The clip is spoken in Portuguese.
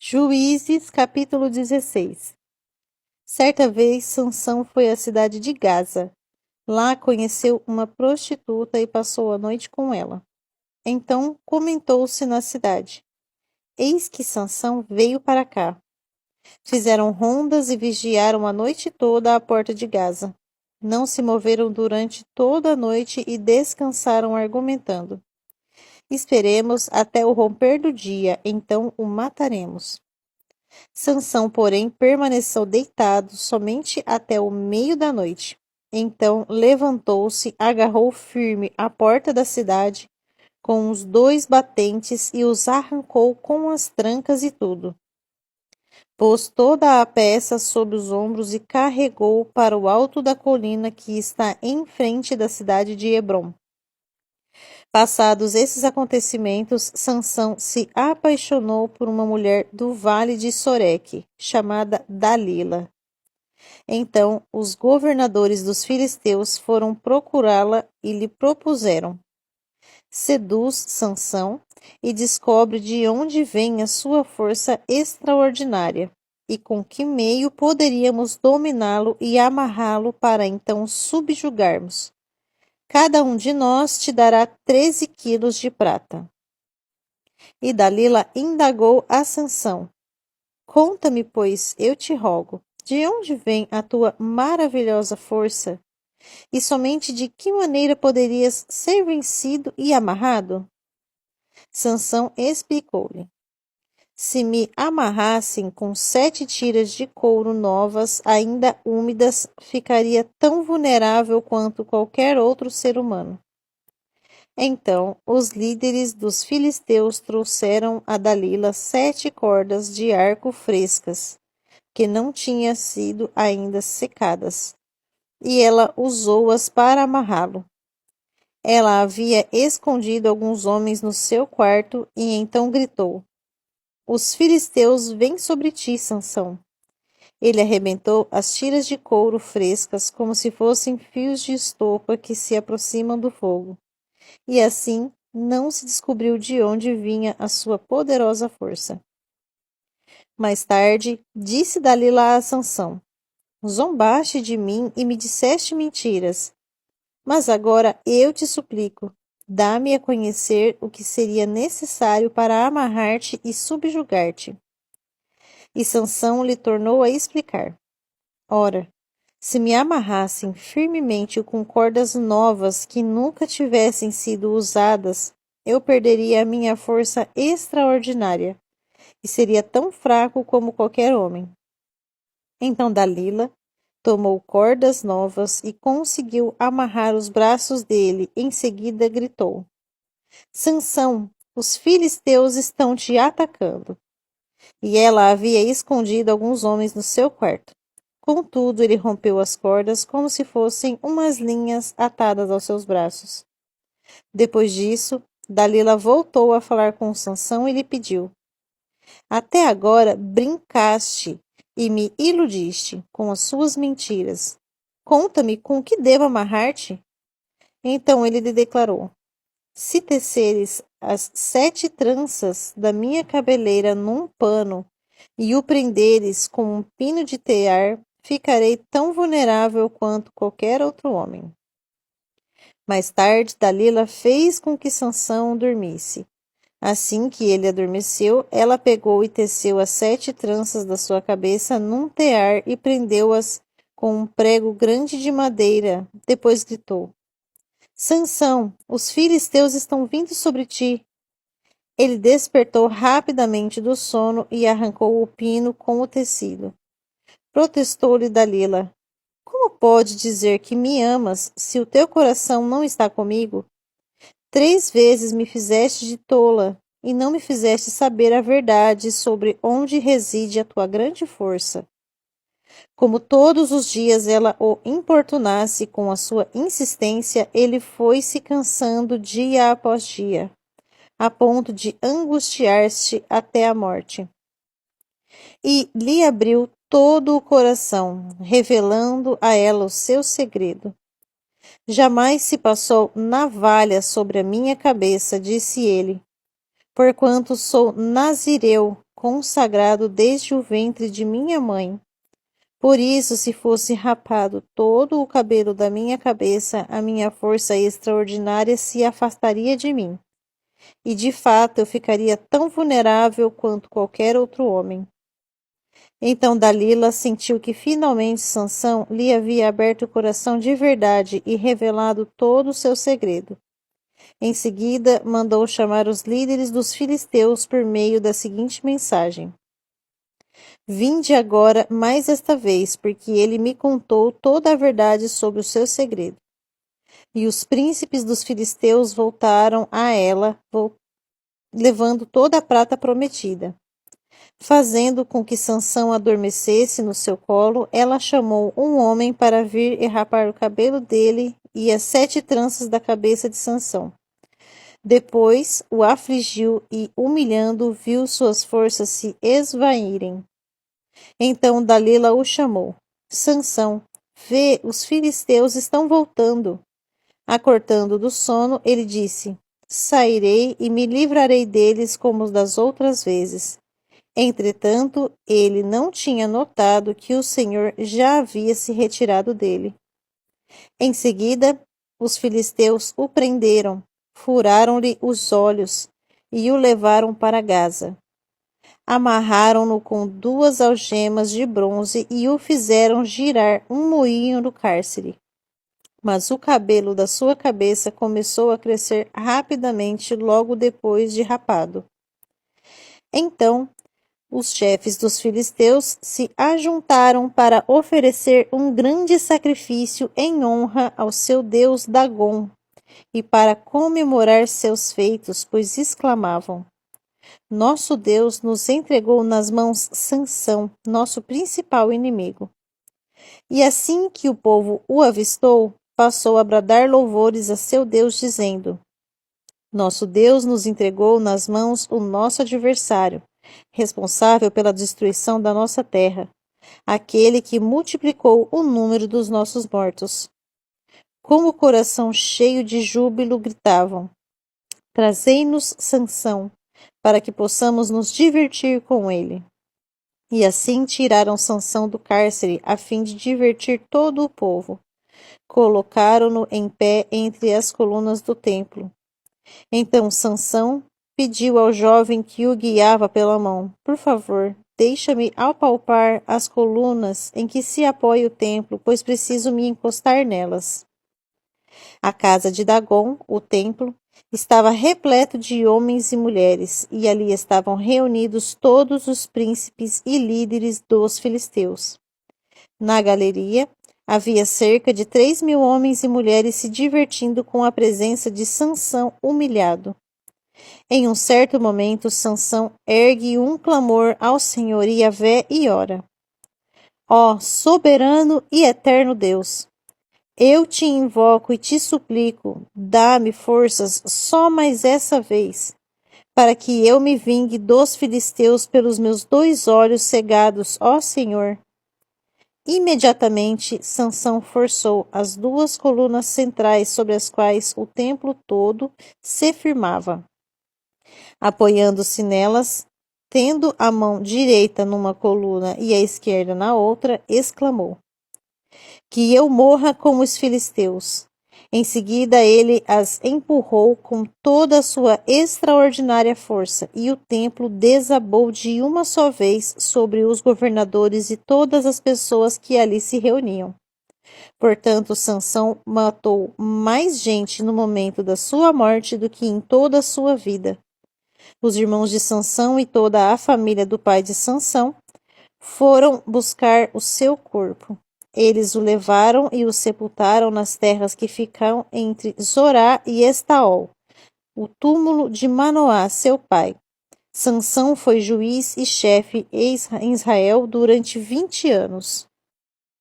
Juízes, capítulo 16. Certa vez, Sansão foi à cidade de Gaza. Lá conheceu uma prostituta e passou a noite com ela. Então comentou-se na cidade: Eis que Sansão veio para cá. Fizeram rondas e vigiaram a noite toda à porta de Gaza. Não se moveram durante toda a noite e descansaram argumentando: Esperemos até o romper do dia, então o mataremos. Sansão, porém, permaneceu deitado somente até o meio da noite. Então levantou-se, agarrou firme a porta da cidade com os 2 batentes e os arrancou com as trancas e tudo. Pôs toda a peça sob os ombros e carregou para o alto da colina que está em frente da cidade de Hebrom. Passados esses acontecimentos, Sansão se apaixonou por uma mulher do vale de Soreque, chamada Dalila. Então os governadores dos filisteus foram procurá-la e lhe propuseram: Seduz Sansão e descobre de onde vem a sua força extraordinária e com que meio poderíamos dominá-lo e amarrá-lo para então subjugarmos. Cada um de nós te dará 13 quilos de prata. E Dalila indagou a Sansão: Conta-me, pois, eu te rogo, de onde vem a tua maravilhosa força? E somente de que maneira poderias ser vencido e amarrado? Sansão explicou-lhe: Se me amarrassem com 7 tiras de couro novas, ainda úmidas, ficaria tão vulnerável quanto qualquer outro ser humano. Então os líderes dos filisteus trouxeram a Dalila 7 cordas de arco frescas, que não tinham sido ainda secadas, e ela usou-as para amarrá-lo. Ela havia escondido alguns homens no seu quarto e então gritou: Os filisteus vêm sobre ti, Sansão. Ele arrebentou as tiras de couro frescas como se fossem fios de estopa que se aproximam do fogo. E assim não se descobriu de onde vinha a sua poderosa força. Mais tarde, disse Dalila a Sansão: Zombaste de mim e me disseste mentiras. Mas agora eu te suplico, dá-me a conhecer o que seria necessário para amarrar-te e subjugar-te. E Sansão lhe tornou a explicar: Ora, se me amarrassem firmemente com cordas novas que nunca tivessem sido usadas, eu perderia a minha força extraordinária e seria tão fraco como qualquer homem. Então Dalila tomou cordas novas e conseguiu amarrar os braços dele. Em seguida gritou: Sansão, os filisteus estão te atacando. E ela havia escondido alguns homens no seu quarto. Contudo, ele rompeu as cordas como se fossem umas linhas atadas aos seus braços. Depois disso, Dalila voltou a falar com Sansão e lhe pediu: Até agora brincaste e me iludiste com as suas mentiras. Conta-me com que devo amarrar-te? Então ele lhe declarou: Se teceres as 7 tranças da minha cabeleira num pano e o prenderes com um pino de tear, ficarei tão vulnerável quanto qualquer outro homem. Mais tarde, Dalila fez com que Sansão dormisse. Assim que ele adormeceu, ela pegou e teceu as 7 tranças da sua cabeça num tear e prendeu-as com um prego grande de madeira. Depois gritou: Sansão, os filisteus estão vindo sobre ti. Ele despertou rapidamente do sono e arrancou o pino com o tecido. Protestou-lhe Dalila: Como pode dizer que me amas se o teu coração não está comigo? 3 vezes me fizeste de tola e não me fizeste saber a verdade sobre onde reside a tua grande força. Como todos os dias ela o importunasse com a sua insistência, ele foi se cansando dia após dia, a ponto de angustiar-se até a morte. E lhe abriu todo o coração, revelando a ela o seu segredo. Jamais se passou navalha sobre a minha cabeça, disse ele, porquanto sou nazireu consagrado desde o ventre de minha mãe. Por isso, se fosse rapado todo o cabelo da minha cabeça, a minha força extraordinária se afastaria de mim. E de fato eu ficaria tão vulnerável quanto qualquer outro homem. Então Dalila sentiu que finalmente Sansão lhe havia aberto o coração de verdade e revelado todo o seu segredo. Em seguida, mandou chamar os líderes dos filisteus por meio da seguinte mensagem: Vinde agora mais esta vez, porque ele me contou toda a verdade sobre o seu segredo. E os príncipes dos filisteus voltaram a ela, levando toda a prata prometida. Fazendo com que Sansão adormecesse no seu colo, ela chamou um homem para vir e rapar o cabelo dele e as 7 tranças da cabeça de Sansão. Depois o afligiu e, humilhando, viu suas forças se esvaírem. Então Dalila o chamou. Sansão, vê, os filisteus estão voltando. Acordando do sono, ele disse: Sairei e me livrarei deles como das outras vezes. Entretanto, ele não tinha notado que o Senhor já havia se retirado dele. Em seguida, os filisteus o prenderam, furaram-lhe os olhos e o levaram para Gaza. Amarraram-no com 2 algemas de bronze e o fizeram girar um moinho no cárcere. Mas o cabelo da sua cabeça começou a crescer rapidamente logo depois de rapado. Então, os chefes dos filisteus se ajuntaram para oferecer um grande sacrifício em honra ao seu deus Dagom e para comemorar seus feitos, pois exclamavam: Nosso Deus nos entregou nas mãos Sansão, nosso principal inimigo. E assim que o povo o avistou, passou a bradar louvores a seu Deus, dizendo: Nosso Deus nos entregou nas mãos o nosso adversário, responsável pela destruição da nossa terra, aquele que multiplicou o número dos nossos mortos. Com o coração cheio de júbilo gritavam: Trazei-nos Sansão, para que possamos nos divertir com ele. E assim tiraram Sansão do cárcere, a fim de divertir todo o povo. Colocaram-no em pé entre as colunas do templo. Então Sansão pediu ao jovem que o guiava pela mão: Por favor, deixa-me apalpar as colunas em que se apoia o templo, pois preciso me encostar nelas. A casa de Dagom, o templo, estava repleto de homens e mulheres, e ali estavam reunidos todos os príncipes e líderes dos filisteus. Na galeria, havia cerca de 3.000 homens e mulheres se divertindo com a presença de Sansão humilhado. Em um certo momento, Sansão ergue um clamor ao Senhor Yahvé e ora: Ó soberano e eterno Deus, eu te invoco e te suplico, dá-me forças só mais essa vez, para que eu me vingue dos filisteus pelos meus 2 olhos cegados, ó Senhor. Imediatamente, Sansão forçou as 2 colunas centrais sobre as quais o templo todo se firmava. Apoiando-se nelas, tendo a mão direita numa coluna e a esquerda na outra, exclamou: Que eu morra como os filisteus. Em seguida ele as empurrou com toda a sua extraordinária força, e o templo desabou de uma só vez sobre os governadores e todas as pessoas que ali se reuniam. Portanto, Sansão matou mais gente no momento da sua morte do que em toda a sua vida. Os irmãos de Sansão e toda a família do pai de Sansão foram buscar o seu corpo. Eles o levaram e o sepultaram nas terras que ficam entre Zorá e Estaol, o túmulo de Manoá, seu pai. Sansão foi juiz e chefe em Israel durante 20 anos.